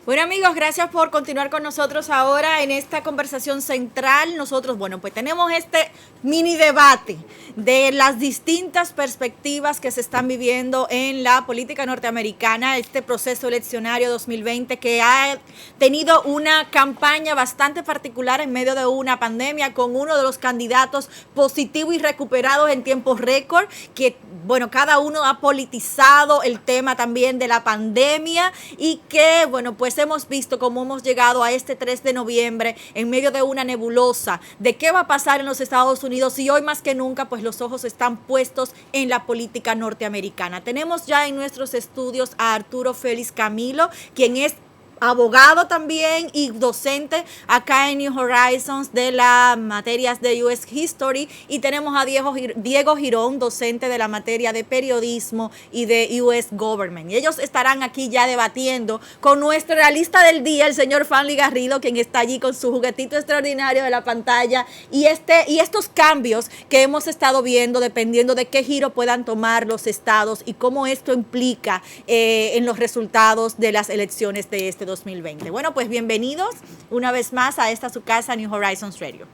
Bueno amigos, gracias por continuar con nosotros ahora en esta conversación central. Nosotros, bueno, pues tenemos este mini debate de las distintas perspectivas que se están viviendo en la política norteamericana, este proceso eleccionario 2020 que ha tenido una campaña bastante particular en medio de una pandemia con uno de los candidatos positivos y recuperados en tiempos récord, que bueno, cada uno ha politizado el tema también de la pandemia y que bueno, pues hemos visto cómo hemos llegado a este 3 de noviembre en medio de una nebulosa de qué va a pasar en los Estados Unidos y hoy más que nunca pues los ojos están puestos en la política norteamericana. Tenemos ya en nuestros estudios a Arturo Félix Camilo, quien es abogado también y docente acá en New Horizons de las materias de US History, y tenemos a Diego Girón, docente de la materia de periodismo y de US Government. Y ellos estarán aquí ya debatiendo con nuestro realista del día, el señor Fanly Garrido, quien está allí con su juguetito extraordinario de la pantalla, y estos cambios que hemos estado viendo dependiendo de qué giro puedan tomar los estados y cómo esto implica en los resultados de las elecciones de este 2020. Bueno, pues bienvenidos una vez más a esta su casa, New Horizons Radio.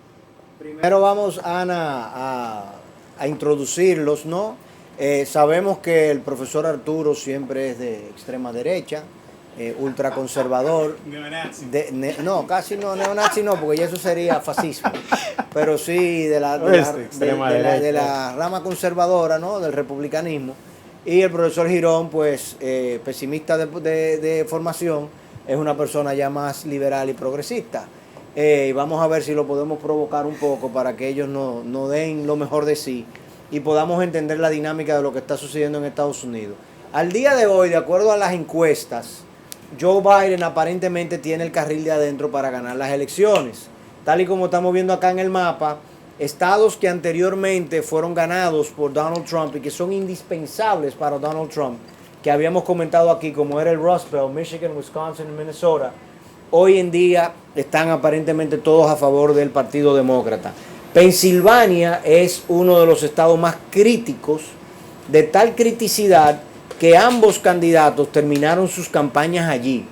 Primero vamos, Ana, a introducirlos, ¿no? Sabemos que el profesor Arturo siempre es de extrema derecha, ultraconservador. Neonazi. No, casi no, neonazi no, porque ya eso sería fascismo. Pero sí de la rama conservadora, ¿no? Del republicanismo. Y el profesor Girón, pues, pesimista de formación, es una persona ya más liberal y progresista. Y vamos a ver si lo podemos provocar un poco para que ellos no den lo mejor de sí y podamos entender la dinámica de lo que está sucediendo en Estados Unidos. Al día de hoy, de acuerdo a las encuestas, Joe Biden aparentemente tiene el carril de adentro para ganar las elecciones. Tal y como estamos viendo acá en el mapa, estados que anteriormente fueron ganados por Donald Trump y que son indispensables para Donald Trump, que habíamos comentado aquí, como era el Rust Belt, Michigan, Wisconsin y Minnesota, hoy en día están aparentemente todos a favor del Partido Demócrata. Pensilvania es uno de los estados más críticos, de tal criticidad que ambos candidatos terminaron sus campañas allí.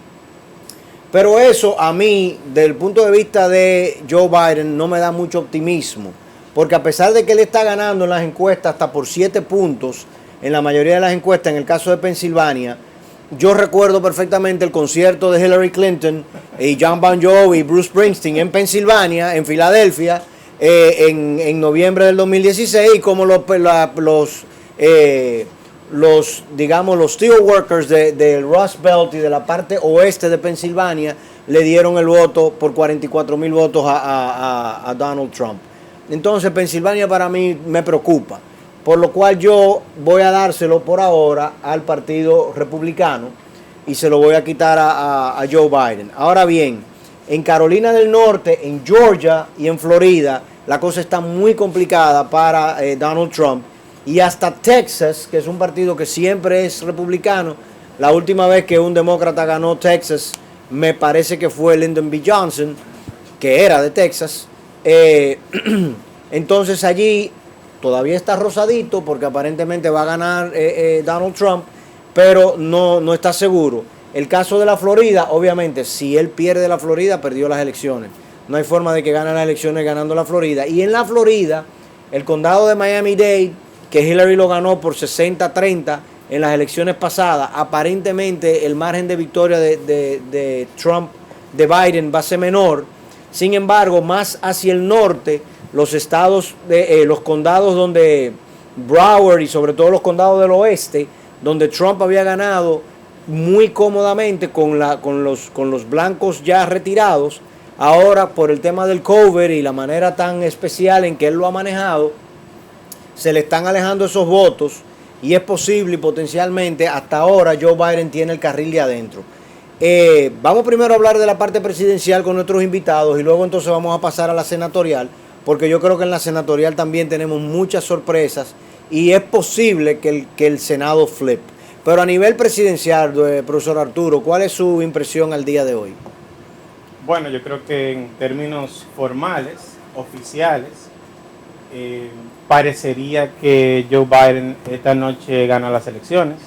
Pero eso a mí, desde el punto de vista de Joe Biden, no me da mucho optimismo, porque a pesar de que él está ganando en las encuestas hasta por 7 puntos, en la mayoría de las encuestas, en el caso de Pensilvania, yo recuerdo perfectamente el concierto de Hillary Clinton y John Bon Jovi y Bruce Springsteen en Pensilvania, en Filadelfia, en noviembre del 2016, y como los steelworkers del Rust Belt y de la parte oeste de Pensilvania le dieron el voto por 44,000 votos a Donald Trump. Entonces Pensilvania para mí me preocupa, por lo cual yo voy a dárselo por ahora al Partido Republicano y se lo voy a quitar a Joe Biden. Ahora bien, en Carolina del Norte, en Georgia y en Florida, la cosa está muy complicada para Donald Trump. Y hasta Texas, que es un partido que siempre es republicano. La última vez que un demócrata ganó Texas, me parece que fue Lyndon B. Johnson, que era de Texas. Entonces allí todavía está rosadito, porque aparentemente va a ganar Donald Trump, pero no está seguro. El caso de la Florida, obviamente, si él pierde la Florida, perdió las elecciones. No hay forma de que gane las elecciones ganando la Florida. Y en la Florida, el condado de Miami-Dade, que Hillary lo ganó por 60-30 en las elecciones pasadas, aparentemente el margen de victoria de Trump, de Biden, va a ser menor. Sin embargo, más hacia el norte, los estados, los condados donde Broward y sobre todo los condados del oeste, donde Trump había ganado muy cómodamente con los blancos ya retirados, ahora por el tema del COVID y la manera tan especial en que él lo ha manejado, se le están alejando esos votos y es posible y potencialmente hasta ahora Joe Biden tiene el carril de adentro. Vamos primero a hablar de la parte presidencial con nuestros invitados y luego entonces vamos a pasar a la senatorial, porque yo creo que en la senatorial también tenemos muchas sorpresas y es posible que el Senado flip. Pero a nivel presidencial, profesor Arturo, ¿cuál es su impresión al día de hoy? Bueno, yo creo que en términos formales, oficiales, parecería que Joe Biden esta noche gana las elecciones.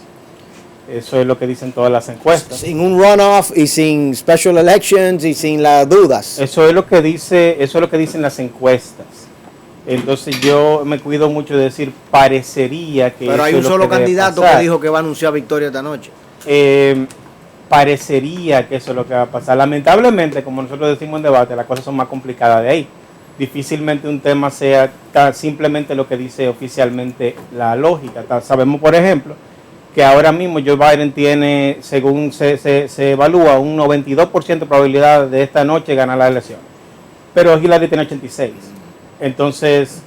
Eso es lo que dicen todas las encuestas. Sin un runoff y sin special elections y sin las dudas. Eso es lo que dicen las encuestas. Entonces yo me cuido mucho de decir parecería que. Pero hay un solo candidato que dijo que va a anunciar victoria esta noche. Parecería que eso es lo que va a pasar. Lamentablemente, como nosotros decimos en debate, las cosas son más complicadas de ahí. Difícilmente un tema sea simplemente lo que dice oficialmente la lógica. Sabemos, por ejemplo, que ahora mismo Joe Biden tiene, según se evalúa, un 92% de probabilidad de esta noche ganar la elección. Pero Hillary tiene 86%. Entonces,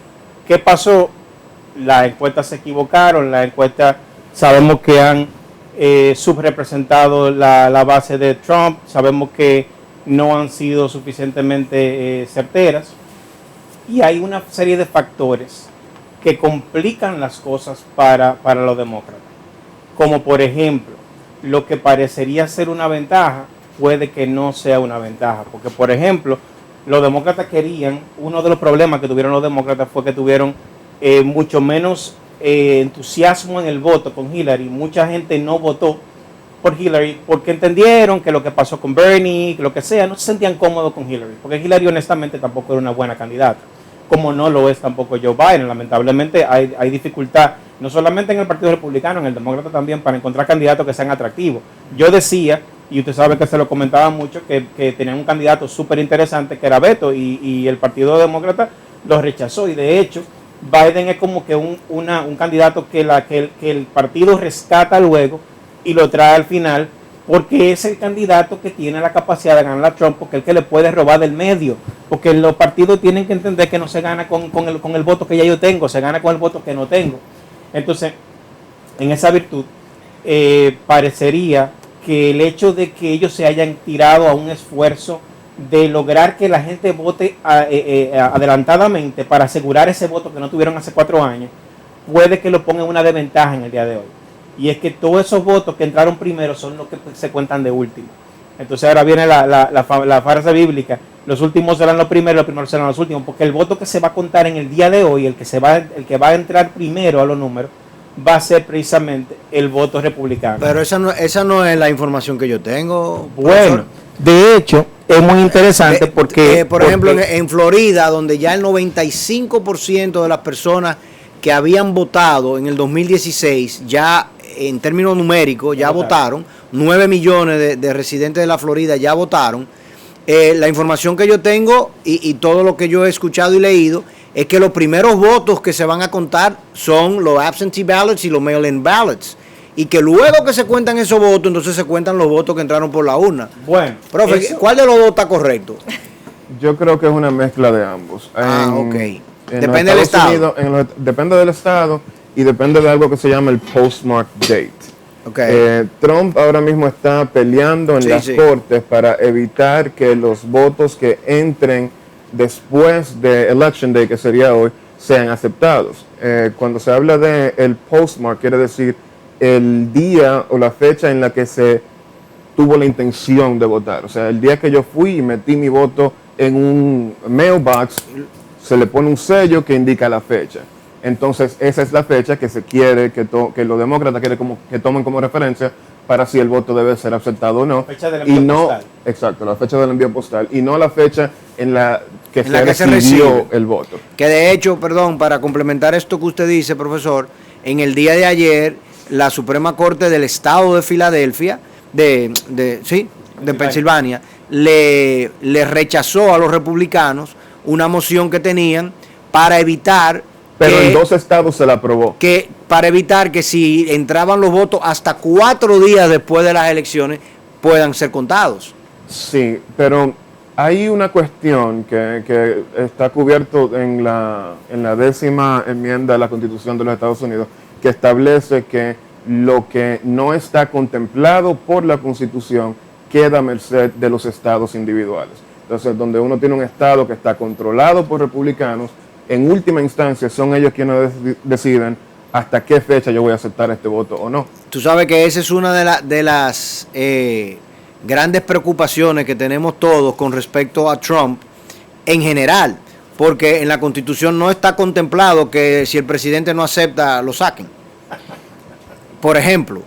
¿qué pasó? Las encuestas se equivocaron, las encuestas sabemos que han subrepresentado la base de Trump, sabemos que no han sido suficientemente certeras, y hay una serie de factores que complican las cosas para los demócratas, como por ejemplo, lo que parecería ser una ventaja puede que no sea una ventaja, porque por ejemplo, los demócratas querían, uno de los problemas que tuvieron los demócratas fue que tuvieron mucho menos entusiasmo en el voto con Hillary. Mucha gente no votó por Hillary porque entendieron que lo que pasó con Bernie, lo que sea, no se sentían cómodos con Hillary, porque Hillary honestamente tampoco era una buena candidata, como no lo es tampoco Joe Biden. Lamentablemente hay dificultad, no solamente en el Partido Republicano, en el Demócrata también, para encontrar candidatos que sean atractivos. Yo decía, y usted sabe que se lo comentaba mucho, que tenían un candidato súper interesante que era Beto, y el Partido Demócrata lo rechazó, y de hecho Biden es como que un candidato que el partido rescata luego y lo trae al final, porque es el candidato que tiene la capacidad de ganar a Trump, porque es el que le puede robar del medio, porque los partidos tienen que entender que no se gana con el voto que ya yo tengo, se gana con el voto que no tengo. Entonces, en esa virtud, parecería que el hecho de que ellos se hayan tirado a un esfuerzo de lograr que la gente vote adelantadamente para asegurar ese voto que no tuvieron hace 4 años, puede que lo ponga en una desventaja en el día de hoy. Y es que todos esos votos que entraron primero son los que se cuentan de último. Entonces ahora viene la frase bíblica: los últimos serán los primeros serán los últimos, porque el voto que se va a contar en el día de hoy, el que va a entrar primero a los números, va a ser precisamente el voto republicano. Pero esa no es la información que yo tengo. Bueno, de hecho, es muy interesante porque... por ejemplo, en Florida, donde ya el 95% de las personas que habían votado en el 2016, ya en términos numéricos, ya votaron. 9 millones de residentes de la Florida ya votaron. La información que yo tengo y todo lo que yo he escuchado y leído es que los primeros votos que se van a contar son los absentee ballots y los mail-in ballots. Y que luego que se cuentan esos votos, entonces se cuentan los votos que entraron por la urna. Bueno, profe, ¿cuál de los dos está correcto? Yo creo que es una mezcla de ambos. Ok. Depende del estado. Depende del estado y depende de algo que se llama el postmark date. Okay. Trump ahora mismo está peleando en las cortes para evitar que los votos que entren después de Election Day, que sería hoy, sean aceptados. Cuando se habla de el postmark, quiere decir el día o la fecha en la que se tuvo la intención de votar. O sea, el día que yo fui y metí mi voto en un mailbox, se le pone un sello que indica la fecha. Entonces, esa es la fecha que se quiere que los demócratas quieren que tomen como referencia para si el voto debe ser aceptado o no. La fecha del envío postal. Exacto, la fecha del envío postal. Y no la fecha en la que se recibió el voto. Que de hecho, perdón, para complementar esto que usted dice, profesor, en el día de ayer, la Suprema Corte del Estado de Filadelfia, de Pensilvania, le rechazó a los republicanos una moción que tenían para evitar... Pero en 2 estados se la aprobó. Para evitar que si entraban los votos hasta 4 días después de las elecciones, puedan ser contados. Sí, pero hay una cuestión que está cubierto en la 10ª enmienda de la Constitución de los Estados Unidos, que establece que lo que no está contemplado por la Constitución queda a merced de los estados individuales. Entonces, donde uno tiene un estado que está controlado por republicanos, en última instancia son ellos quienes deciden hasta qué fecha yo voy a aceptar este voto o no. Tú sabes que esa es una de las grandes preocupaciones que tenemos todos con respecto a Trump en general, porque en la Constitución no está contemplado que si el presidente no acepta, lo saquen. Por ejemplo,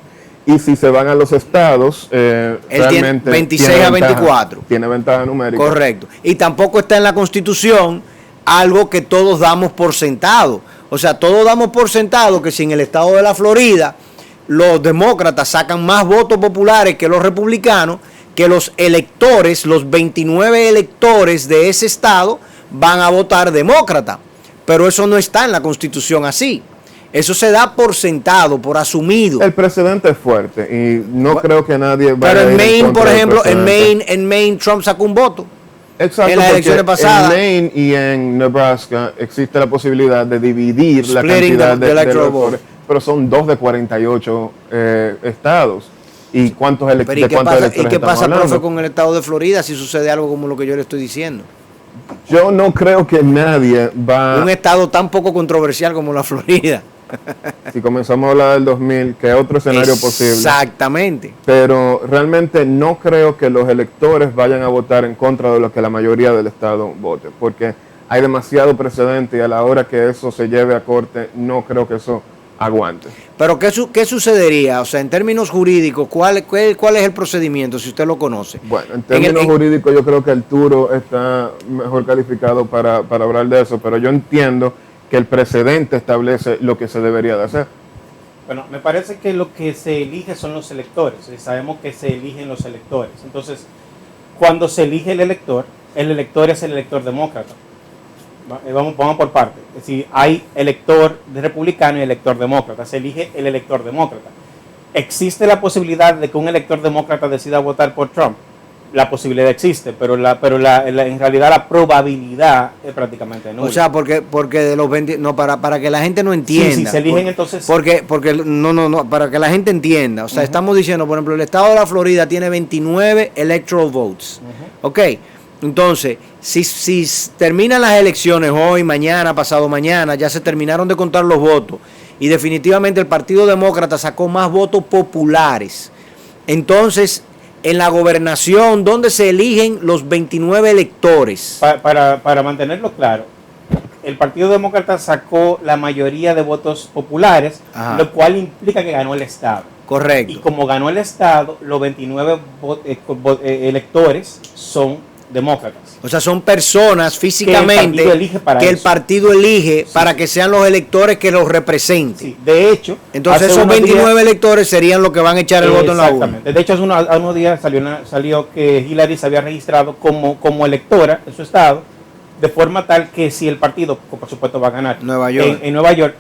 Y si se van a los estados, realmente 26 a 24. Tiene ventaja numérica. Correcto. Y tampoco está en la Constitución algo que todos damos por sentado. O sea, todos damos por sentado que si en el estado de la Florida los demócratas sacan más votos populares que los republicanos, que los electores, los 29 electores de ese estado van a votar demócrata. Pero eso no está en la Constitución así. Eso se da por sentado, por asumido. El precedente es fuerte y no creo que nadie vaya Pero a ir en Maine, contra por del ejemplo, precedente. en Maine Trump sacó un voto. Exacto, en las elecciones pasadas. En Maine y en Nebraska existe la posibilidad de dividir la Splitting cantidad de electoral electores, pero son 2 de 48 estados. ¿Y cuántos, Pero ¿y qué pasa, electores profe, con el estado de Florida si sucede algo como lo que yo le estoy diciendo? Yo no creo que nadie va... Un estado tan poco controversial como la Florida. Si comenzamos a hablar del 2000, que es otro escenario posible. Exactamente. Pero realmente no creo que los electores vayan a votar en contra de lo que la mayoría del estado vote, porque hay demasiado precedente y a la hora que eso se lleve a corte, no creo que eso aguante. Pero ¿qué sucedería? O sea, en términos jurídicos, ¿cuál es el procedimiento, si usted lo conoce? Bueno, en términos jurídicos yo creo que Arturo está mejor calificado para hablar de eso, pero yo entiendo que el precedente establece lo que se debería de hacer. Bueno, me parece que lo que se elige son los electores, y sabemos que se eligen los electores. Entonces, cuando se elige el elector es el elector demócrata. Vamos por partes. Es decir, hay elector republicano y elector demócrata. Se elige el elector demócrata. ¿Existe la posibilidad de que un elector demócrata decida votar por Trump? La posibilidad existe, pero en realidad la probabilidad es prácticamente nula. O sea, porque de los 20, no, para que la gente no entienda. Sí, si se eligen entonces... Porque para que la gente entienda. O sea, estamos diciendo, por ejemplo, el estado de la Florida tiene 29 electoral votes. Ok, entonces, si terminan las elecciones hoy, mañana, pasado mañana, ya se terminaron de contar los votos y definitivamente el Partido Demócrata sacó más votos populares. Entonces, en la gobernación, ¿dónde se eligen los 29 electores? Para mantenerlo claro, el Partido Demócrata sacó la mayoría de votos populares, lo cual implica que ganó el Estado. Correcto. Y como ganó el Estado, los 29 electores son demócratas. O sea, son personas físicamente que el partido elige para que sean los electores que los representen. Sí, de hecho. Entonces esos 29 electores serían los que van a echar el voto en la urna. Exactamente. De hecho, hace unos días salió que Hillary se había registrado como electora en su estado, de forma tal que si el partido, por supuesto, va a ganar Nueva York. En Nueva York,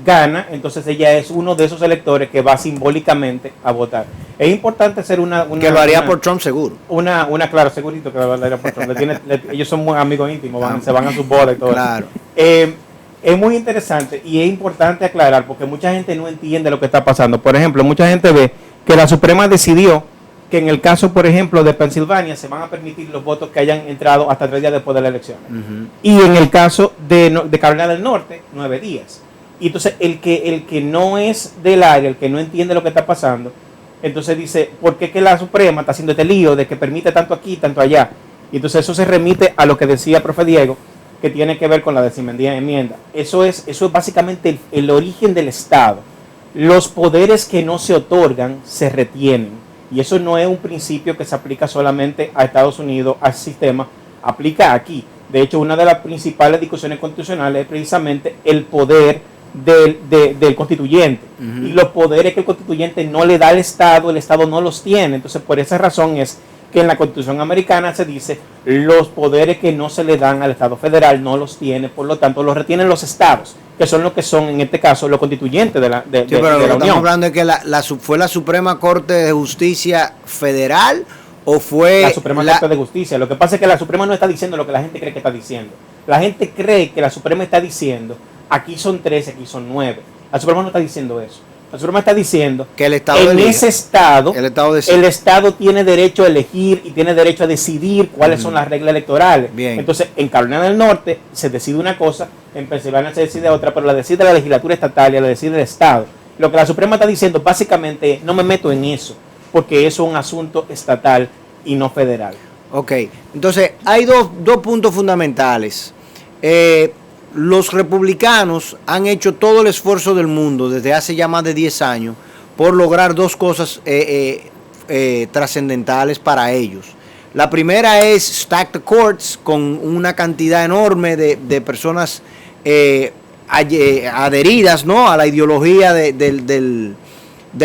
gana, entonces ella es uno de esos electores que va simbólicamente a votar. Es importante hacer una que lo haría por Trump seguro. Claro, segurito que lo haría por Trump. Ellos son muy amigos íntimos, se van a sus bodas y todo claro. eso. Es muy interesante y es importante aclarar porque mucha gente no entiende lo que está pasando. Por ejemplo, mucha gente ve que la Suprema decidió que en el caso, por ejemplo, de Pensilvania se van a permitir los votos que hayan entrado hasta 3 días después de la elección. Y en el caso de Carolina del Norte, 9 días. Y entonces el que no es del área, el que no entiende lo que está pasando, entonces dice, ¿por qué que la Suprema está haciendo este lío de que permite tanto aquí, tanto allá? Y entonces eso se remite a lo que decía el profe Diego, que tiene que ver con la 10ª enmienda. Eso es básicamente el origen del Estado. Los poderes que no se otorgan se retienen. Y eso no es un principio que se aplica solamente a Estados Unidos, al sistema, aplica aquí. De hecho, una de las principales discusiones constitucionales es precisamente el poder del constituyente. Y los poderes que el constituyente no le da al Estado, el Estado no los tiene. Entonces, por esa razón es que en la Constitución americana se dice los poderes que no se le dan al Estado federal no los tiene, por lo tanto los retienen los estados, que son lo que son en este caso los constituyentes de la pero de lo la que Unión. Estamos hablando de que fue la Suprema Corte de Justicia Federal o fue la Suprema Corte de Justicia. Lo que pasa es que la Suprema no está diciendo lo que la gente cree que está diciendo. La gente cree que la Suprema está diciendo aquí son 13, aquí son 9. La Suprema no está diciendo eso. La Suprema está diciendo que el Estado en ese Estado, el Estado tiene derecho a elegir y tiene derecho a decidir cuáles son las reglas electorales. Bien. Entonces, en Carolina del Norte se decide una cosa, en Pensilvania se decide otra, pero la decide la legislatura estatal y la decide el Estado. Lo que la Suprema está diciendo básicamente, no me meto en eso, porque eso es un asunto estatal y no federal. Ok, entonces hay dos puntos fundamentales. Los republicanos han hecho todo el esfuerzo del mundo desde hace ya más de 10 años por lograr dos cosas trascendentales para ellos. La primera es stack the courts con una cantidad enorme de personas adheridas, ¿no?, a la ideología del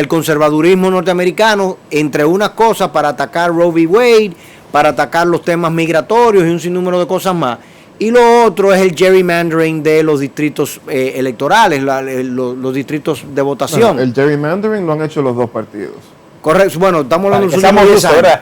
conservadurismo norteamericano, entre unas cosas para atacar Roe v. Wade, para atacar los temas migratorios y un sinnúmero de cosas más. Y lo otro es el gerrymandering de los distritos electorales, los distritos de votación. No, el gerrymandering lo han hecho los dos partidos. Correcto, bueno, estamos hablando de los últimos 10 años.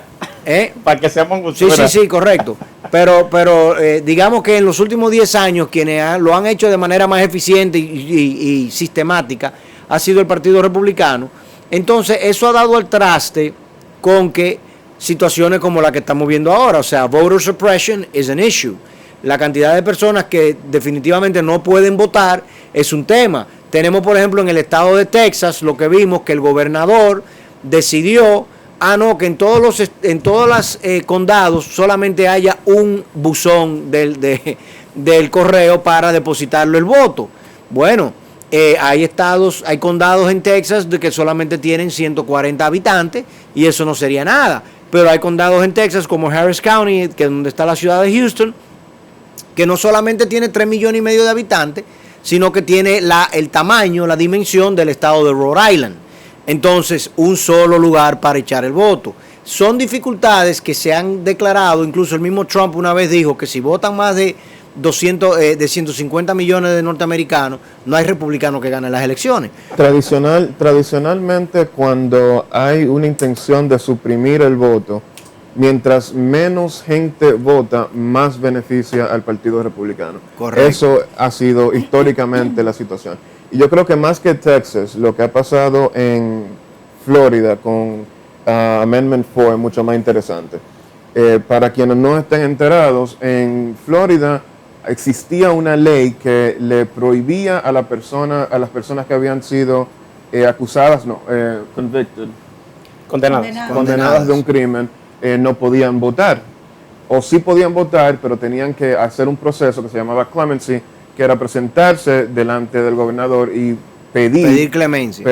Para que seamos gustos. Sí, correcto. Pero digamos que en los últimos 10 años quienes lo han hecho de manera más eficiente y sistemática ha sido el Partido Republicano. Entonces eso ha dado al traste con que situaciones como la que estamos viendo ahora, o sea, voter suppression is an issue. La cantidad de personas que definitivamente no pueden votar es un tema. Tenemos, por ejemplo, en el estado de Texas, lo que vimos, que el gobernador decidió, que en todos los condados solamente haya un buzón del correo para depositarlo el voto. Bueno, hay condados en Texas de que solamente tienen 140 habitantes y eso no sería nada. Pero hay condados en Texas como Harris County, que es donde está la ciudad de Houston, que no solamente tiene 3,5 millones de habitantes, sino que tiene el tamaño, la dimensión del estado de Rhode Island. Entonces, un solo lugar para echar el voto. Son dificultades que se han declarado, incluso el mismo Trump una vez dijo que si votan más de 150 millones de norteamericanos, no hay republicano que gane las elecciones. Tradicionalmente, cuando hay una intención de suprimir el voto, mientras menos gente vota, más beneficia al Partido Republicano. Correcto. Eso ha sido históricamente la situación. Y yo creo que más que Texas, lo que ha pasado en Florida con Amendment 4 es mucho más interesante. Para quienes no estén enterados, en Florida existía una ley que le prohibía a las personas que habían sido condenadas de un crimen, no podían votar. O sí podían votar, pero tenían que hacer un proceso que se llamaba clemency, que era presentarse delante del gobernador y pedir clemencia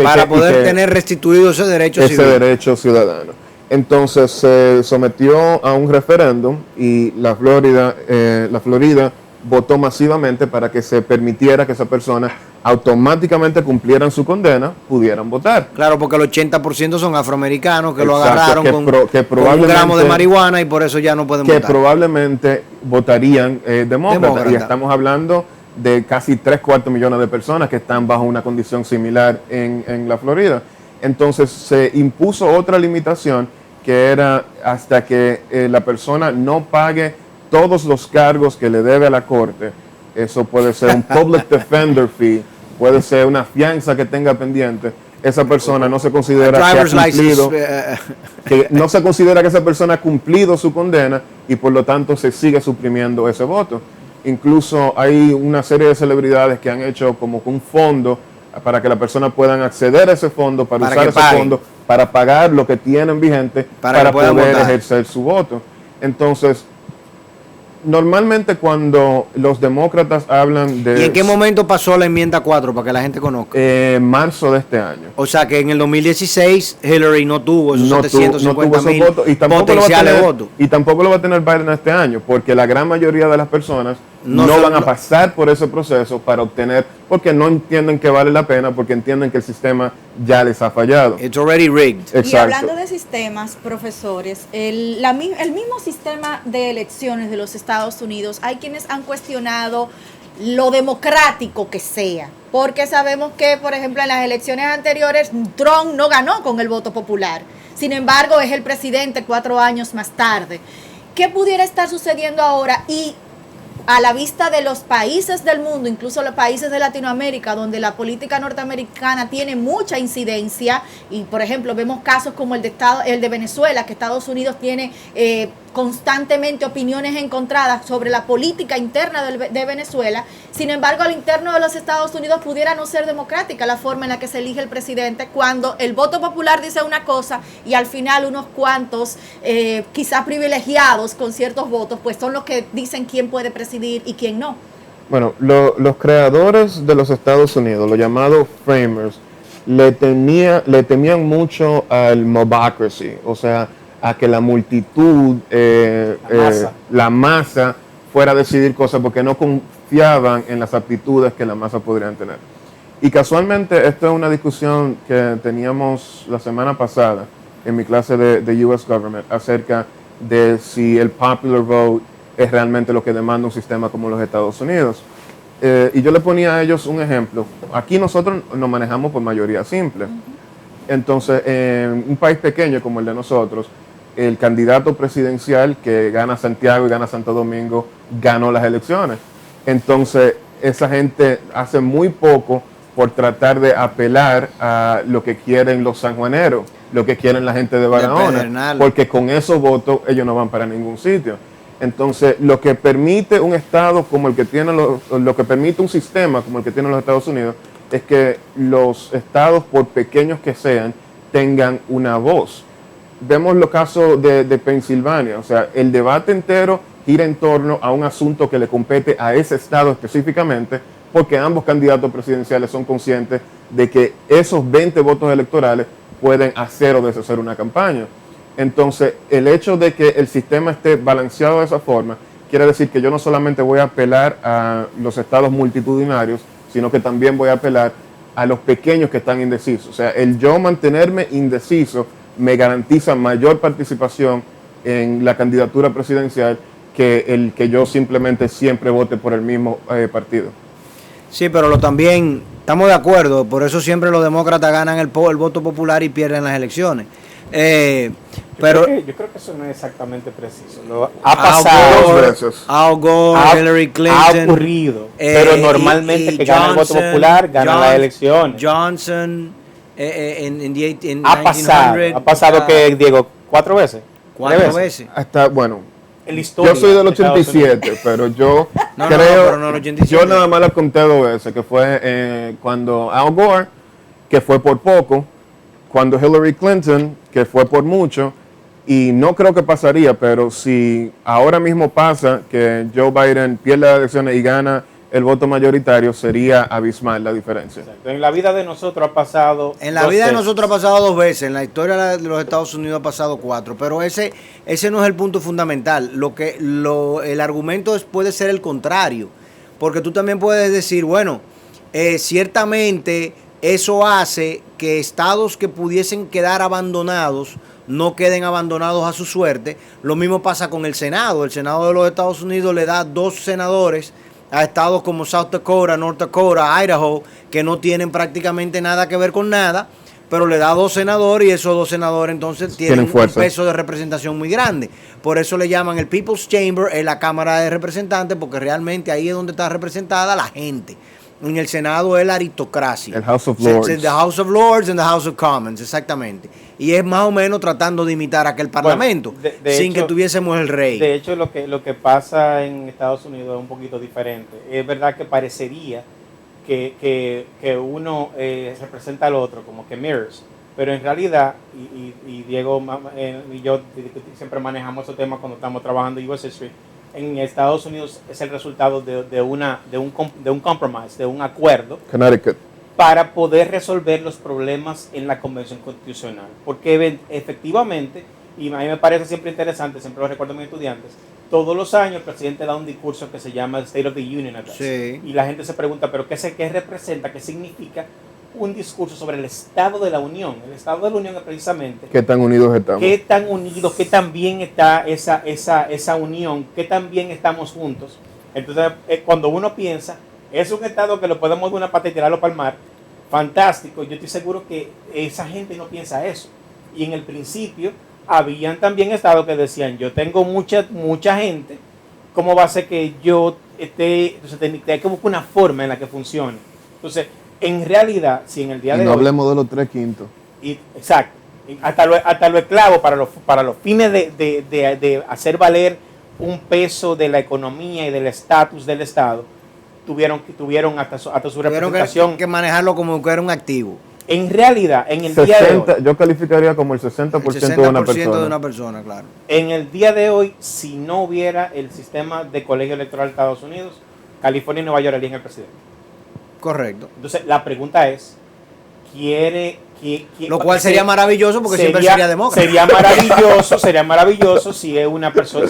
para poder tener restituido ese derecho ciudadano. Entonces se sometió a un referéndum y la Florida votó masivamente para que se permitiera que esas personas automáticamente cumplieran su condena, pudieran votar. Claro, porque el 80% son afroamericanos que lo agarraron con un gramo de marihuana y por eso ya no pueden votar. Que probablemente votarían demócrata. Y estamos hablando de casi 3/4 millones de personas que están bajo una condición similar en la Florida. Entonces se impuso otra limitación que era hasta que la persona no pague todos los cargos que le debe a la corte. Eso puede ser un public defender fee, puede ser una fianza que tenga pendiente. Esa persona no se considera no se considera que esa persona ha cumplido su condena y por lo tanto se sigue suprimiendo ese voto. Incluso hay una serie de celebridades que han hecho como un fondo para que las personas puedan acceder a ese fondo, para usar ese fondo, para pagar lo que tienen vigente, para poder ejercer su voto. Entonces, normalmente cuando los demócratas hablan de... ¿Y en qué momento pasó la enmienda 4 para que la gente conozca? Marzo de este año. O sea que en el 2016 Hillary no tuvo esos 750,000 votos potenciales votos. Y tampoco lo va a tener Biden este año, porque la gran mayoría de las personas no van a pasar por ese proceso para obtener, porque no entienden que vale la pena, porque entienden que el sistema ya les ha fallado. It's already rigged. Exacto. Y hablando de sistemas, profesores, el mismo sistema de elecciones de los Estados Unidos, hay quienes han cuestionado lo democrático que sea, porque sabemos que, por ejemplo, en las elecciones anteriores, Trump no ganó con el voto popular. Sin embargo, es el presidente 4 años más tarde. ¿Qué pudiera estar sucediendo ahora? Y a la vista de los países del mundo, incluso los países de Latinoamérica, donde la política norteamericana tiene mucha incidencia, y por ejemplo vemos casos como el de Venezuela, que Estados Unidos tiene constantemente opiniones encontradas sobre la política interna de Venezuela. Sin embargo, al interno de los Estados Unidos pudiera no ser democrática la forma en la que se elige el presidente, cuando el voto popular dice una cosa y al final unos cuantos, quizás privilegiados con ciertos votos, pues son los que dicen quién puede presidir y quién no. Bueno, los creadores de los Estados Unidos, los llamados framers, le temían mucho al mobocracy, o sea, a que la multitud, la masa fuera a decidir cosas porque no confiaban en las aptitudes que la masa podrían tener. Y casualmente, esto es una discusión que teníamos la semana pasada en mi clase de US Government acerca de si el popular vote es realmente lo que demanda un sistema como los Estados Unidos. Y yo le ponía a ellos un ejemplo. Aquí nosotros nos manejamos por mayoría simple. Entonces, en un país pequeño como el de nosotros, el candidato presidencial que gana Santiago y gana Santo Domingo ganó las elecciones. Entonces, esa gente hace muy poco por tratar de apelar a lo que quieren los sanjuaneros, lo que quieren la gente de Barahona, porque con esos votos ellos no van para ningún sitio. Entonces, lo que permite un estado como el que tiene lo que permite un sistema como el que tienen los Estados Unidos es que los estados, por pequeños que sean, tengan una voz. Vemos los casos de Pensilvania, o sea, el debate entero gira en torno a un asunto que le compete a ese estado específicamente, porque ambos candidatos presidenciales son conscientes de que esos 20 votos electorales pueden hacer o deshacer una campaña. Entonces, el hecho de que el sistema esté balanceado de esa forma, quiere decir que yo no solamente voy a apelar a los estados multitudinarios, sino que también voy a apelar a los pequeños que están indecisos. O sea, el yo mantenerme indeciso me garantiza mayor participación en la candidatura presidencial que el que yo simplemente siempre vote por el mismo partido. Sí, pero también estamos de acuerdo, por eso siempre los demócratas ganan el voto popular y pierden las elecciones. Yo creo que eso no es exactamente preciso. Ha pasado Al Gore, Hillary Clinton. Ha ocurrido, pero normalmente que gana el voto popular gana las elecciones. Johnson ha pasado que, Diego, 4 veces. 4 veces. Hasta, bueno, yo soy del 87, pero yo yo nada más la conté 2 veces, que fue cuando Al Gore, que fue por poco, cuando Hillary Clinton, que fue por mucho, y no creo que pasaría, pero si ahora mismo pasa que Joe Biden pierde las elecciones y gana el voto mayoritario, sería abismal la diferencia. Exacto. En la vida de nosotros ha pasado... En la vida de nosotros ha pasado 2 veces, en la historia de los Estados Unidos ha pasado 4, pero ese no es el punto fundamental. El argumento puede ser el contrario, porque tú también puedes decir, bueno, ciertamente eso hace que estados que pudiesen quedar abandonados no queden abandonados a su suerte. Lo mismo pasa con el Senado. El Senado de los Estados Unidos le da 2 senadores a estados como South Dakota, North Dakota, Idaho, que no tienen prácticamente nada que ver con nada, pero le da 2 senadores y esos 2 senadores entonces tienen un peso de representación muy grande. Por eso le llaman el People's Chamber en la Cámara de Representantes, porque realmente ahí es donde está representada la gente. En el Senado es la aristocracia. El House of Lords. The House of Lords and the House of Commons, exactamente. Y es más o menos tratando de imitar aquel parlamento, sin que tuviésemos el rey. De hecho, lo que pasa en Estados Unidos es un poquito diferente. Es verdad que parecería que uno representa al otro, como que mirrors. Pero en realidad, y Diego y yo siempre manejamos esos temas cuando estamos trabajando en US History, en Estados Unidos es el resultado de un compromise, de un acuerdo. Connecticut. Para poder resolver los problemas en la Convención Constitucional. Porque efectivamente, y a mí me parece siempre interesante, siempre lo recuerdo a mis estudiantes, todos los años el presidente da un discurso que se llama el State of the Union Address. Sí. Y la gente se pregunta, ¿pero qué representa? ¿Qué significa un discurso sobre el Estado de la Unión? El Estado de la Unión es precisamente... ¿Qué tan unidos estamos? ¿Qué tan unidos? ¿Qué tan bien está esa unión? ¿Qué tan bien estamos juntos? Entonces, cuando uno piensa... Es un estado que lo podemos de una pata y tirarlo para el mar. Fantástico. Yo estoy seguro que esa gente no piensa eso. Y en el principio, habían también estados que decían, yo tengo mucha gente, ¿cómo va a ser que yo esté? Entonces, hay que buscar una forma en la que funcione. Entonces, en realidad, si en el día de hoy... no hablemos de los 3/5. Exacto. Hasta lo esclavo para los fines de hacer valer un peso de la economía y del estatus del Estado, tuvieron hasta su representación. Que manejarlo como que era un activo. En realidad, en el día de hoy, yo calificaría como el 60% de una persona. De una persona, claro. En el día de hoy, si no hubiera el sistema de colegio electoral de Estados Unidos, California y Nueva York eligen el presidente. Correcto. Entonces, la pregunta es, quiere... Lo cual sería maravilloso porque siempre sería demócrata. Sería maravilloso si es una persona,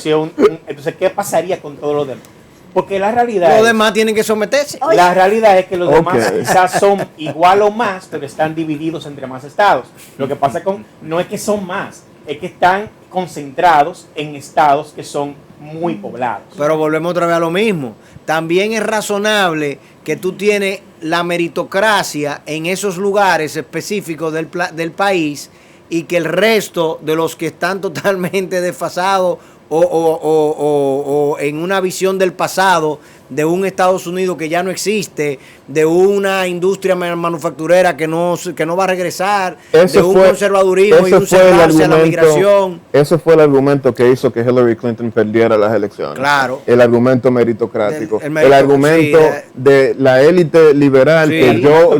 entonces, ¿qué pasaría con todos los demás? Porque la realidad... Los demás tienen que someterse. La realidad es que los demás quizás son igual o más, pero están divididos entre más estados. Lo que pasa no es que son más, es que están concentrados en estados que son muy poblados. Pero volvemos otra vez a lo mismo. También es razonable que tú tienes la meritocracia en esos lugares específicos del país y que el resto de los que están totalmente desfasados o en una visión del pasado de un Estados Unidos que ya no existe, de una industria manufacturera que no va a regresar, de un conservadurismo y un cerrarse a la migración. Ese fue el argumento que hizo que Hillary Clinton perdiera las elecciones. Claro. El argumento meritocrático. El argumento de la élite liberal, que yo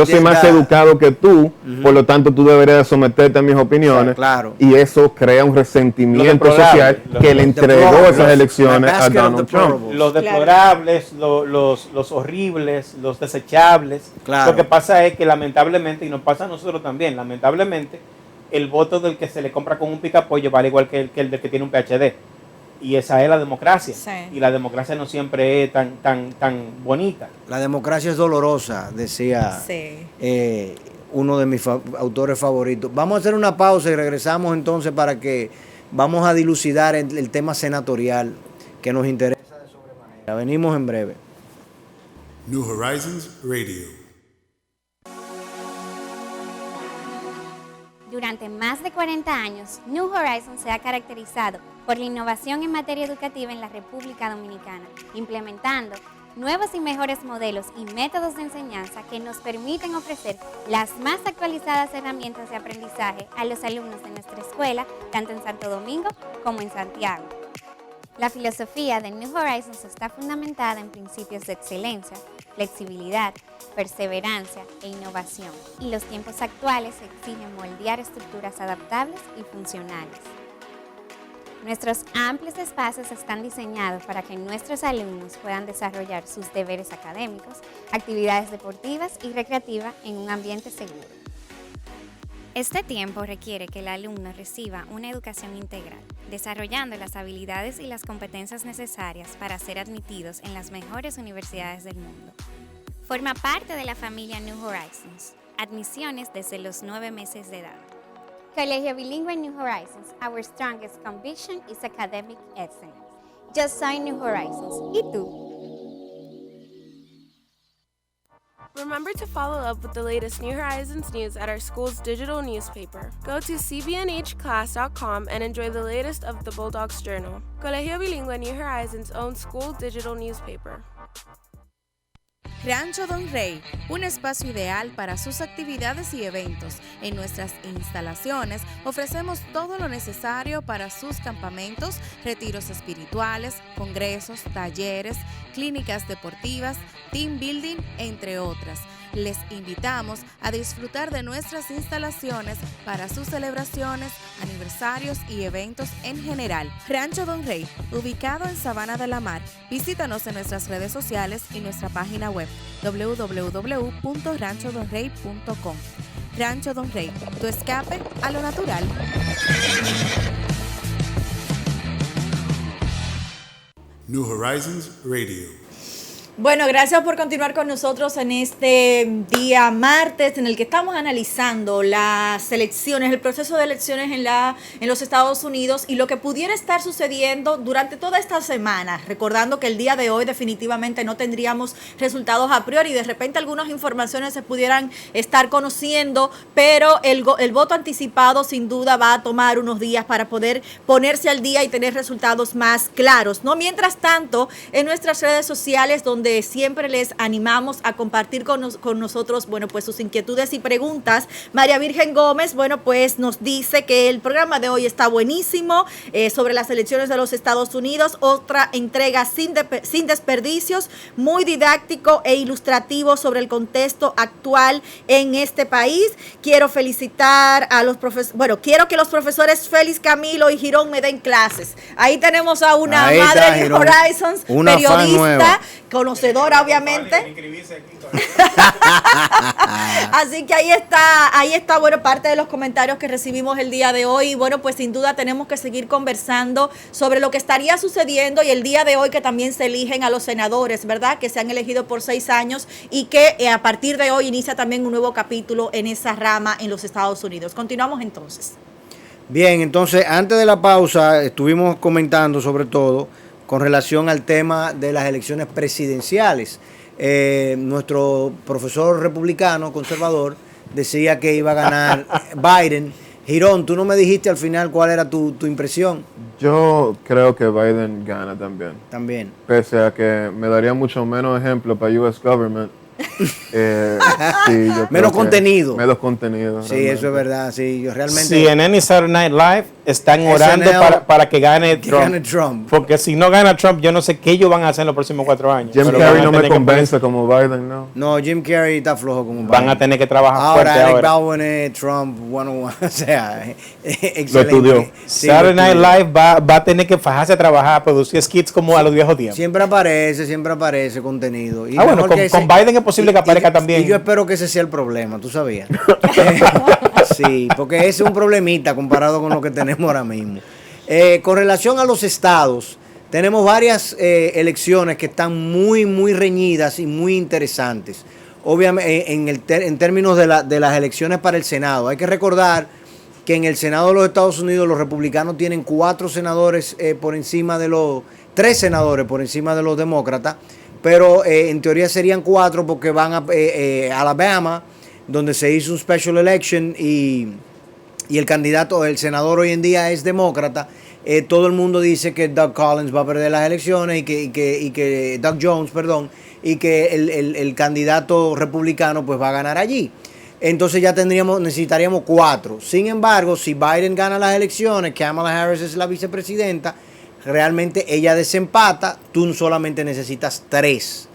soy más educado que tú, por lo tanto tú deberías someterte a mis opiniones. Claro. Y eso crea un resentimiento social que le entregó esas elecciones a Donald Trump. Los deplorables, los horribles, los desechables. Claro. Lo que pasa es que lamentablemente, y nos pasa a nosotros también, lamentablemente, el voto del que se le compra con un picapollo vale igual que el del que tiene un PhD. Y esa es la democracia. Sí. Y la democracia no siempre es tan bonita. La democracia es dolorosa, decía uno de mis autores favoritos. Vamos a hacer una pausa y regresamos entonces para que vamos a dilucidar el tema senatorial que nos interesa de sobremanera. Venimos en breve. New Horizons Radio. Durante más de 40 años, New Horizons se ha caracterizado por la innovación en materia educativa en la República Dominicana, implementando nuevos y mejores modelos y métodos de enseñanza que nos permiten ofrecer las más actualizadas herramientas de aprendizaje a los alumnos de nuestra escuela, tanto en Santo Domingo como en Santiago. La filosofía de New Horizons está fundamentada en principios de excelencia, flexibilidad, perseverancia e innovación, y los tiempos actuales exigen moldear estructuras adaptables y funcionales. Nuestros amplios espacios están diseñados para que nuestros alumnos puedan desarrollar sus deberes académicos, actividades deportivas y recreativas en un ambiente seguro. Este tiempo requiere que el alumno reciba una educación integral, desarrollando las habilidades y las competencias necesarias para ser admitidos en las mejores universidades del mundo. Forma parte de la familia New Horizons. Admisiones desde los 9 meses de edad. Colegio Bilingüe New Horizons. Our strongest conviction is academic excellence. Just sign New Horizons. ¿Y tú? Remember to follow up with the latest New Horizons news at our school's digital newspaper. Go to cbnhclass.com and enjoy the latest of the Bulldogs Journal, Colegio Bilingüe New Horizons' own school digital newspaper. Rancho Don Rey, un espacio ideal para sus actividades y eventos. En nuestras instalaciones ofrecemos todo lo necesario para sus campamentos, retiros espirituales, congresos, talleres, clínicas deportivas, team building, entre otras. Les invitamos a disfrutar de nuestras instalaciones para sus celebraciones, aniversarios y eventos en general. Rancho Don Rey, ubicado en Sabana de la Mar. Visítanos en nuestras redes sociales y nuestra página web www.ranchodonrey.com. Rancho Don Rey, tu escape a lo natural. New Horizons Radio. Bueno, gracias por continuar con nosotros en este día martes en el que estamos analizando las elecciones, el proceso de elecciones en los Estados Unidos y lo que pudiera estar sucediendo durante toda esta semana. Recordando que el día de hoy definitivamente no tendríamos resultados a priori, de repente algunas informaciones se pudieran estar conociendo, pero el voto anticipado sin duda va a tomar unos días para poder ponerse al día y tener resultados más claros, ¿no? Mientras tanto, en nuestras redes sociales, donde siempre les animamos a compartir con nosotros, bueno, pues sus inquietudes y preguntas. María Virgen Gómez, bueno, pues nos dice que el programa de hoy está buenísimo, sobre las elecciones de los Estados Unidos, otra entrega sin desperdicios, muy didáctico e ilustrativo sobre el contexto actual en este país. Quiero felicitar a los profesores, bueno, quiero que los profesores Félix, Camilo y Girón me den clases. Ahí tenemos a una madre de Horizons, una periodista, conocedora obviamente. Así que ahí está, bueno, parte de los comentarios que recibimos el día de hoy. Y bueno, pues sin duda tenemos que seguir conversando sobre lo que estaría sucediendo y el día de hoy que también se eligen a los senadores, ¿verdad? Que se han elegido por 6 años y que a partir de hoy inicia también un nuevo capítulo en esa rama en los Estados Unidos. Continuamos entonces. Bien, entonces antes de la pausa estuvimos comentando sobre todo con relación al tema de las elecciones presidenciales. Nuestro profesor republicano, conservador, decía que iba a ganar Biden. Girón, tú no me dijiste al final cuál era tu impresión. Yo creo que Biden gana también. También. Pese a que me daría mucho menos ejemplo para US government. Sí, menos contenido. Menos contenido. Sí, realmente. eso es verdad. Sí, yo realmente. CNN y Saturday Night Live están orando para que gane Trump. Porque si no gana Trump, yo no sé qué ellos van a hacer en los próximos 4 años. Jim Carrey no me convence como Biden, ¿no? No, Jim Carrey está flojo como Biden. Van a tener que trabajar fuerte Alec ahora. Baldwin es Trump 101. O sea, excelente. Lo estudió. Sí, Saturday Night Live va a tener que fajarse a trabajar, a producir skits como a los viejos tiempos. Siempre aparece contenido. Y bueno, con Biden es posible que aparezca también. Y yo espero que ese sea el problema, ¿tú sabías? Sí, porque ese es un problemita comparado con lo que tenemos ahora mismo. Con relación a los estados, tenemos varias elecciones que están muy, muy reñidas y muy interesantes. Obviamente, en términos de las elecciones para el Senado, hay que recordar que en el Senado de los Estados Unidos los republicanos tienen 4 senadores por encima de los 3 senadores por encima de los demócratas, pero en teoría serían 4 porque van a Alabama, donde se hizo un special election y el candidato, el senador hoy en día es demócrata. Todo el mundo dice que Doug Collins va a perder las elecciones y que Doug Jones, perdón, y que el candidato republicano pues va a ganar allí. Entonces ya necesitaríamos 4. Sin embargo, si Biden gana las elecciones, Kamala Harris es la vicepresidenta, realmente ella desempata, tú solamente necesitas 3.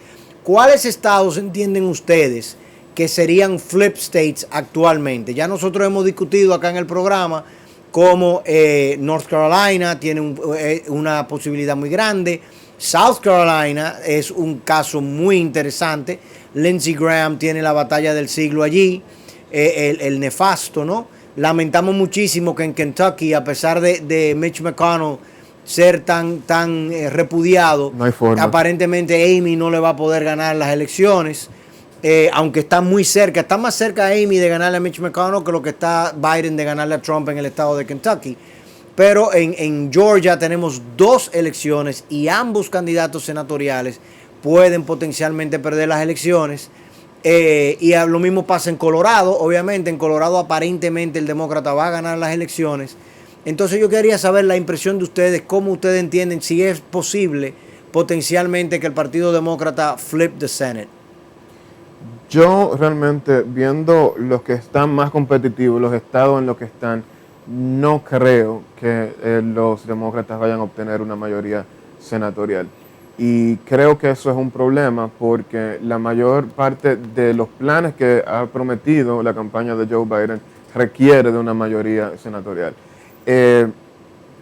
¿Cuáles estados entienden ustedes que serían flip states actualmente? Ya nosotros hemos discutido acá en el programa como North Carolina tiene una posibilidad muy grande. South Carolina es un caso muy interesante. Lindsey Graham tiene la batalla del siglo allí, el nefasto, ¿no? Lamentamos muchísimo que en Kentucky, a pesar de Mitch McConnell ser tan repudiado, no hay forma. Aparentemente Amy no le va a poder ganar las elecciones, aunque está muy cerca, está más cerca Amy de ganarle a Mitch McConnell que lo que está Biden de ganarle a Trump en el estado de Kentucky. Pero en Georgia tenemos 2 elecciones y ambos candidatos senatoriales pueden potencialmente perder las elecciones. Y lo mismo pasa en Colorado. Obviamente en Colorado aparentemente el demócrata va a ganar las elecciones. Entonces yo quería saber la impresión de ustedes, cómo ustedes entienden si es posible potencialmente que el Partido Demócrata flip the Senate. Yo realmente, viendo los que están más competitivos, los estados en los que están, no creo que los demócratas vayan a obtener una mayoría senatorial. Y creo que eso es un problema porque la mayor parte de los planes que ha prometido la campaña de Joe Biden requiere de una mayoría senatorial.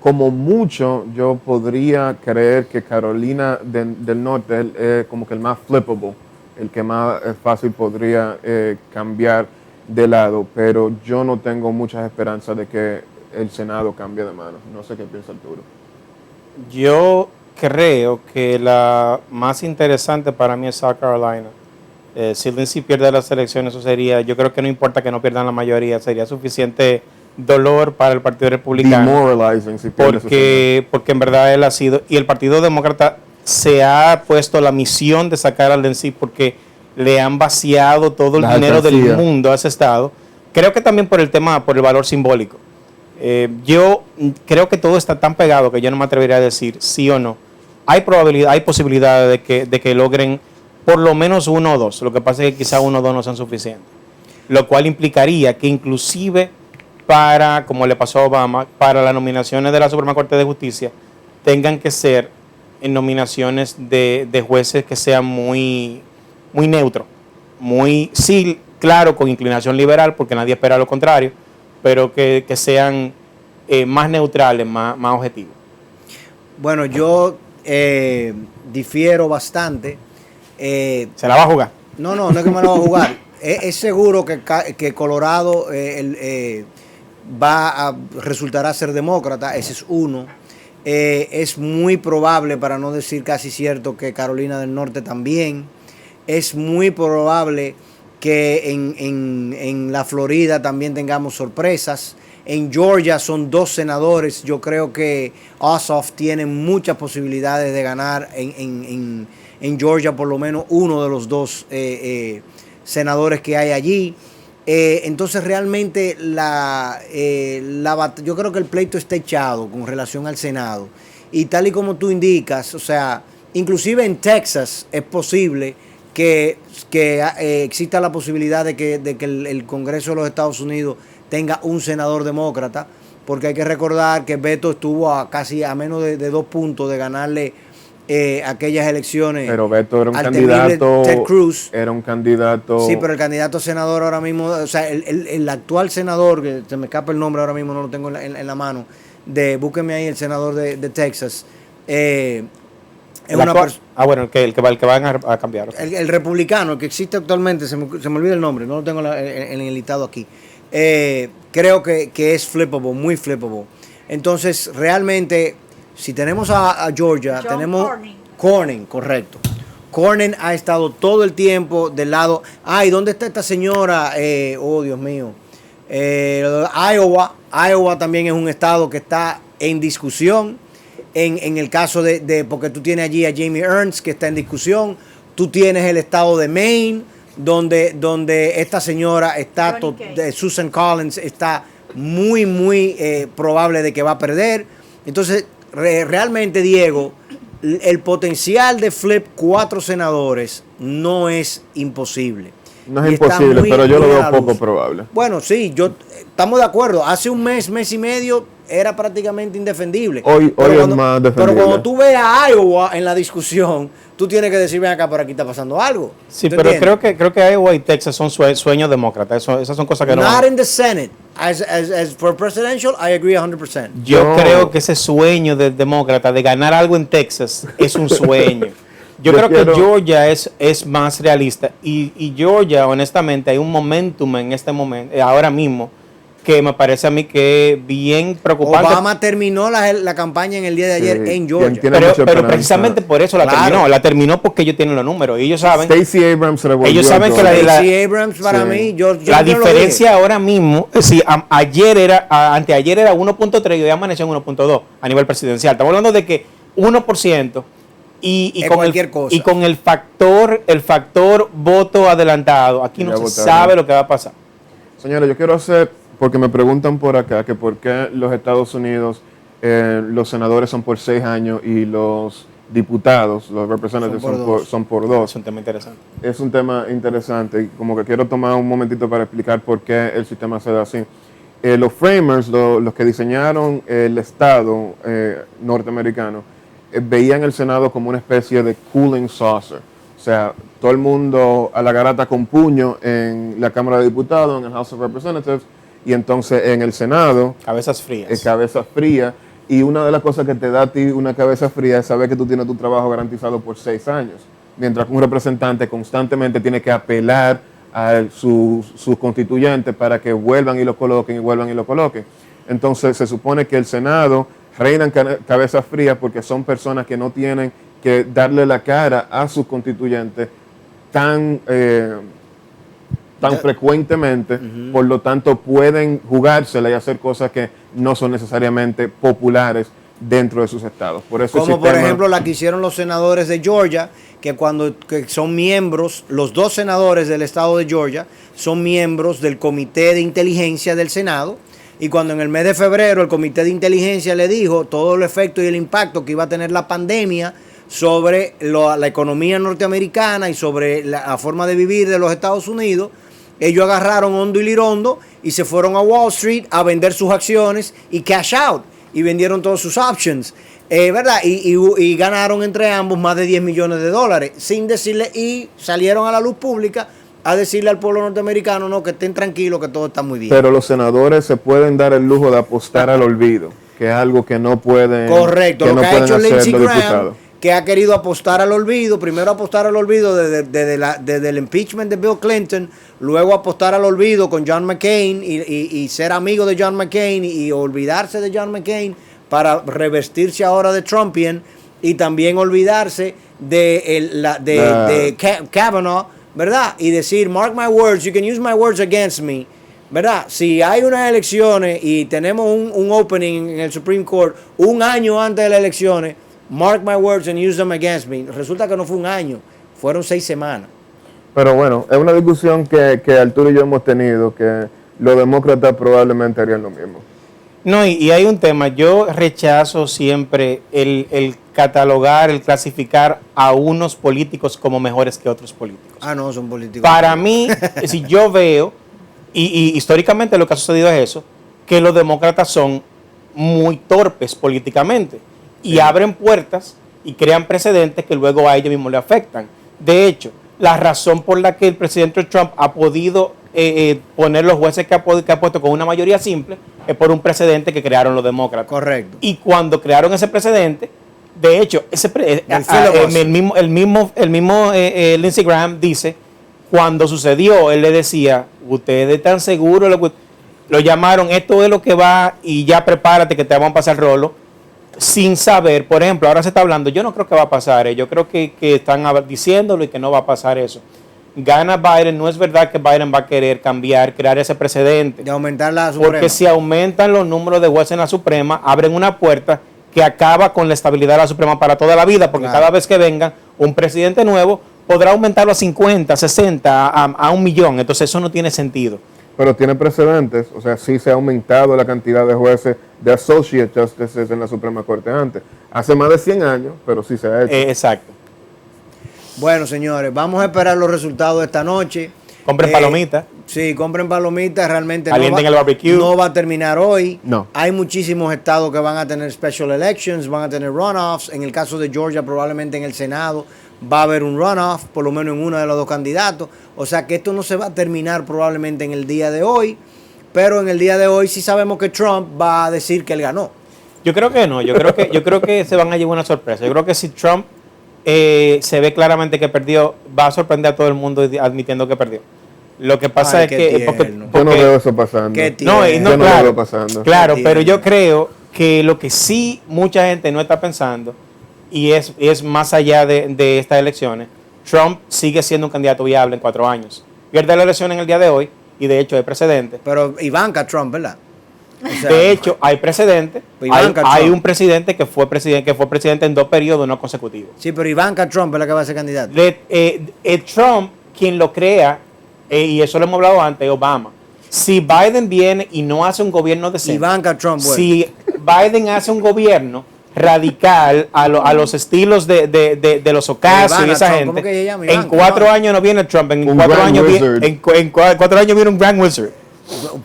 Como mucho, yo podría creer que Carolina del Norte es como que el más flippable, el que más fácil podría cambiar de lado, pero yo no tengo muchas esperanzas de que el Senado cambie de mano. No sé qué piensa Arturo. Yo creo que la más interesante para mí es South Carolina. Si Lindsey pierde las elecciones, eso sería, yo creo que no importa que no pierdan la mayoría, sería suficiente dolor para el Partido Republicano. Demoralizing si pierde porque en verdad él ha sido, y el Partido Demócrata se ha puesto la misión de sacar a Lindsey porque le han vaciado todo el dinero del mundo a ese estado. Creo que también por el valor simbólico. Yo creo que todo está tan pegado que yo no me atrevería a decir sí o no. Hay posibilidad de que logren por lo menos 1 o 2. Lo que pasa es que quizá 1 o 2 no sean suficientes. Lo cual implicaría que inclusive para, como le pasó a Obama, para las nominaciones de la Suprema Corte de Justicia, tengan que ser en nominaciones de jueces que sean muy, muy neutros. Sí, claro, con inclinación liberal, porque nadie espera lo contrario, pero que sean más neutrales, más objetivos. Bueno, yo difiero bastante. ¿Se la va a jugar? No es que me la va a jugar. Es seguro que Colorado resultará ser demócrata, ese es uno. Es muy probable, para no decir casi cierto, que Carolina del Norte también. Es muy probable que en la Florida también tengamos sorpresas. En Georgia son 2 senadores. Yo creo que Ossoff tiene muchas posibilidades de ganar en Georgia, por lo menos uno de los 2 senadores que hay allí. Entonces realmente yo creo que el pleito está echado con relación al Senado. Y tal y como tú indicas, o sea, inclusive en Texas es posible que exista la posibilidad de que el Congreso de los Estados Unidos tenga un senador demócrata, porque hay que recordar que Beto estuvo casi a menos de 2 puntos de ganarle aquellas elecciones. Pero Beto era un candidato. Ted Cruz. Era un candidato. Sí, pero el candidato a senador ahora mismo, o sea, el actual senador, que se me escapa el nombre ahora mismo, no lo tengo en la mano, búsquenme ahí el senador de Texas. Bueno, el que van a cambiar. Okay. El republicano, el que existe actualmente, se me olvida el nombre, no lo tengo en el listado aquí. Creo que es flippable, muy flippable. Entonces, realmente, si tenemos a Georgia, tenemos Cornyn, correcto. Cornyn ha estado todo el tiempo del lado. ¿Y dónde está esta señora? Oh, Dios mío. Iowa también es un estado que está en discusión. En el caso porque tú tienes allí a Jamie Ernst, que está en discusión. Tú tienes el estado de Maine, donde esta señora está, Susan Collins, está muy probable de que va a perder. Entonces, realmente, Diego, el potencial de flip 4 senadores no es imposible. No es imposible, pero yo lo veo poco probable. Bueno, sí, estamos de acuerdo. Hace un mes y medio era prácticamente indefendible. Hoy es más defendible. Pero cuando tú ves a Iowa en la discusión, tú tienes que decir, ven acá, por aquí está pasando algo. Sí, pero creo que Iowa y Texas son sueños demócratas. Esas son cosas que Not in the Senate. As for presidential, I agree 100%. Yo creo que ese sueño del demócrata de ganar algo en Texas es un sueño. Yo creo que Georgia es más realista. Y Georgia, honestamente, hay un momentum en este momento, ahora mismo, que me parece a mí que es bien preocupante. Obama terminó la campaña en el día de ayer en Georgia. Pero precisamente por eso terminó. La terminó porque ellos tienen los números. Y ellos saben. Stacey Abrams revolvió. Ellos saben que Stacey Abrams para mí, la diferencia ahora mismo, si anteayer era 1.3 y hoy amaneció en 1.2 a nivel presidencial. Estamos hablando de que 1%. Y con el factor voto adelantado, aquí no se sabe lo que va a pasar. Señores, yo quiero hacer, porque me preguntan por acá, que por qué los Estados Unidos, los senadores son por 6 años y los diputados, los representantes son por 2. Es un tema interesante. Es un tema interesante y como que quiero tomar un momentito para explicar por qué el sistema se da así. Los framers, los que diseñaron el Estado norteamericano, veían el Senado como una especie de cooling saucer. O sea, todo el mundo a la garata con puño en la Cámara de Diputados, en el House of Representatives, y entonces en el Senado... Cabezas frías. Cabezas frías. Y una de las cosas que te da a ti una cabeza fría es saber que tú tienes tu trabajo garantizado por 6 años. Mientras que un representante constantemente tiene que apelar a sus constituyentes para que vuelvan y lo coloquen, y vuelvan y lo coloquen. Entonces se supone que el Senado reinan cabezas frías porque son personas que no tienen que darle la cara a sus constituyentes tan frecuentemente, por lo tanto pueden jugársela y hacer cosas que no son necesariamente populares dentro de sus estados. Por eso como por ejemplo la que hicieron los senadores de Georgia, que son miembros, los 2 senadores del estado de Georgia son miembros del Comité de Inteligencia del Senado. Y cuando en el mes de febrero el Comité de Inteligencia le dijo todo el efecto y el impacto que iba a tener la pandemia sobre la economía norteamericana y sobre la forma de vivir de los Estados Unidos, ellos agarraron hondo y lirondo y se fueron a Wall Street a vender sus acciones y cash out. Y vendieron todos sus options, ¿verdad? Y ganaron entre ambos más de $10 millones, sin decirle, y salieron a la luz pública a decirle al pueblo norteamericano, no, que estén tranquilos, que todo está muy bien. Pero los senadores se pueden dar el lujo de apostar al olvido, que es algo que no pueden. Correcto, lo que ha hecho Lindsey Graham, que ha querido apostar al olvido, primero apostar al olvido desde el impeachment de Bill Clinton, luego apostar al olvido con John McCain y ser amigo de John McCain y olvidarse de John McCain para revestirse ahora de Trumpian y también olvidarse de Kavanaugh, ¿verdad? Y decir, mark my words, you can use my words against me, ¿verdad? Si hay unas elecciones y tenemos un opening en el Supreme Court un año antes de las elecciones, mark my words and use them against me. Resulta que no fue un año, fueron 6 semanas. Pero bueno, es una discusión que Arturo y yo hemos tenido, que los demócratas probablemente harían lo mismo. No, y hay un tema, yo rechazo siempre el catalogar, el clasificar a unos políticos como mejores que otros políticos. Ah, no, son políticos. Para mí, si yo veo, y históricamente lo que ha sucedido es eso, que los demócratas son muy torpes políticamente y abren puertas y crean precedentes que luego a ellos mismos le afectan. De hecho, la razón por la que el presidente Trump ha podido poner los jueces que ha puesto con una mayoría simple es por un precedente que crearon los demócratas. Correcto. Y cuando crearon ese precedente, de hecho, el mismo Lindsey Graham dice, cuando sucedió, él le decía, ustedes están seguros, lo llamaron, esto es lo que va y ya prepárate que te vamos a pasar el rolo, sin saber. Por ejemplo, ahora se está hablando, yo no creo que va a pasar, yo creo que están diciéndolo y que no va a pasar eso. Gana Biden, no es verdad que Biden va a querer cambiar, crear ese precedente. De aumentar la Suprema. Porque si aumentan los números de jueces en la Suprema, abren una puerta que acaba con la estabilidad de la Suprema para toda la vida, porque cada vez que venga un presidente nuevo, podrá aumentarlo a 50, 60, a 1 millón. Entonces eso no tiene sentido. Pero tiene precedentes, o sea, sí se ha aumentado la cantidad de jueces de Associate Justices en la Suprema Corte antes. Hace más de 100 años, pero sí se ha hecho. Exacto. Bueno, señores, vamos a esperar los resultados de esta noche. Compren palomitas. Sí, compren palomitas, realmente calienten el barbecue. No va a terminar hoy. No. Hay muchísimos estados que van a tener special elections, van a tener runoffs. En el caso de Georgia, probablemente en el Senado va a haber un runoff, por lo menos en uno de los 2 candidatos. O sea que esto no se va a terminar probablemente en el día de hoy, pero en el día de hoy sí sabemos que Trump va a decir que él ganó. Yo creo que no, yo creo que se van a llevar una sorpresa. Yo creo que si Trump se ve claramente que perdió, va a sorprender a todo el mundo admitiendo que perdió. Lo que pasa es que yo no veo eso pasando. Yo no lo veo pasando. Claro, pero yo creo que lo que sí mucha gente no está pensando, y es más allá de estas elecciones, Trump sigue siendo un candidato viable en 4 años. Pierde la elección en el día de hoy, y de hecho hay precedentes. Pero Ivanka Trump, ¿verdad? O sea, de hecho, hay precedentes. Hay un presidente que fue presidente en 2 periodos no consecutivos. Sí, pero Ivanka Trump es la que va a ser candidato. Trump, quien lo crea, y eso lo hemos hablado antes, Obama. Si Biden viene y no hace un gobierno decente, Ivanka Trump, bueno. Si Biden hace un gobierno radical a los estilos de los Ocasio y esa Trump, gente, en 4 años no viene Trump, en 4 años viene un Grand Wizard.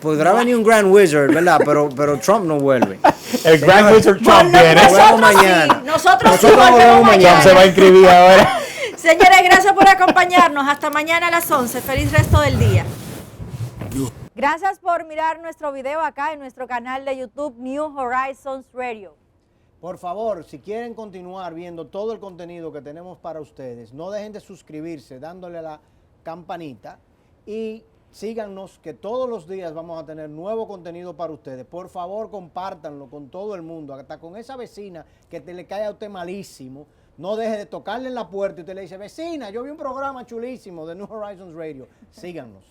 Podrá venir un Grand Wizard, ¿verdad? Pero Trump no vuelve. El Grand Wizard Trump viene. Nos vemos mañana. Nosotros volvemos mañana. Trump se va a inscribir ahora. Señores, gracias por acompañarnos. Hasta mañana a las 11. Feliz resto del día. Gracias por mirar nuestro video acá en nuestro canal de YouTube New Horizons Radio. Por favor, si quieren continuar viendo todo el contenido que tenemos para ustedes, no dejen de suscribirse dándole a la campanita y síganos que todos los días vamos a tener nuevo contenido para ustedes. Por favor, compártanlo con todo el mundo, hasta con esa vecina que te le cae a usted malísimo. No deje de tocarle en la puerta y usted le dice, vecina, yo vi un programa chulísimo de New Horizons Radio. Síganos.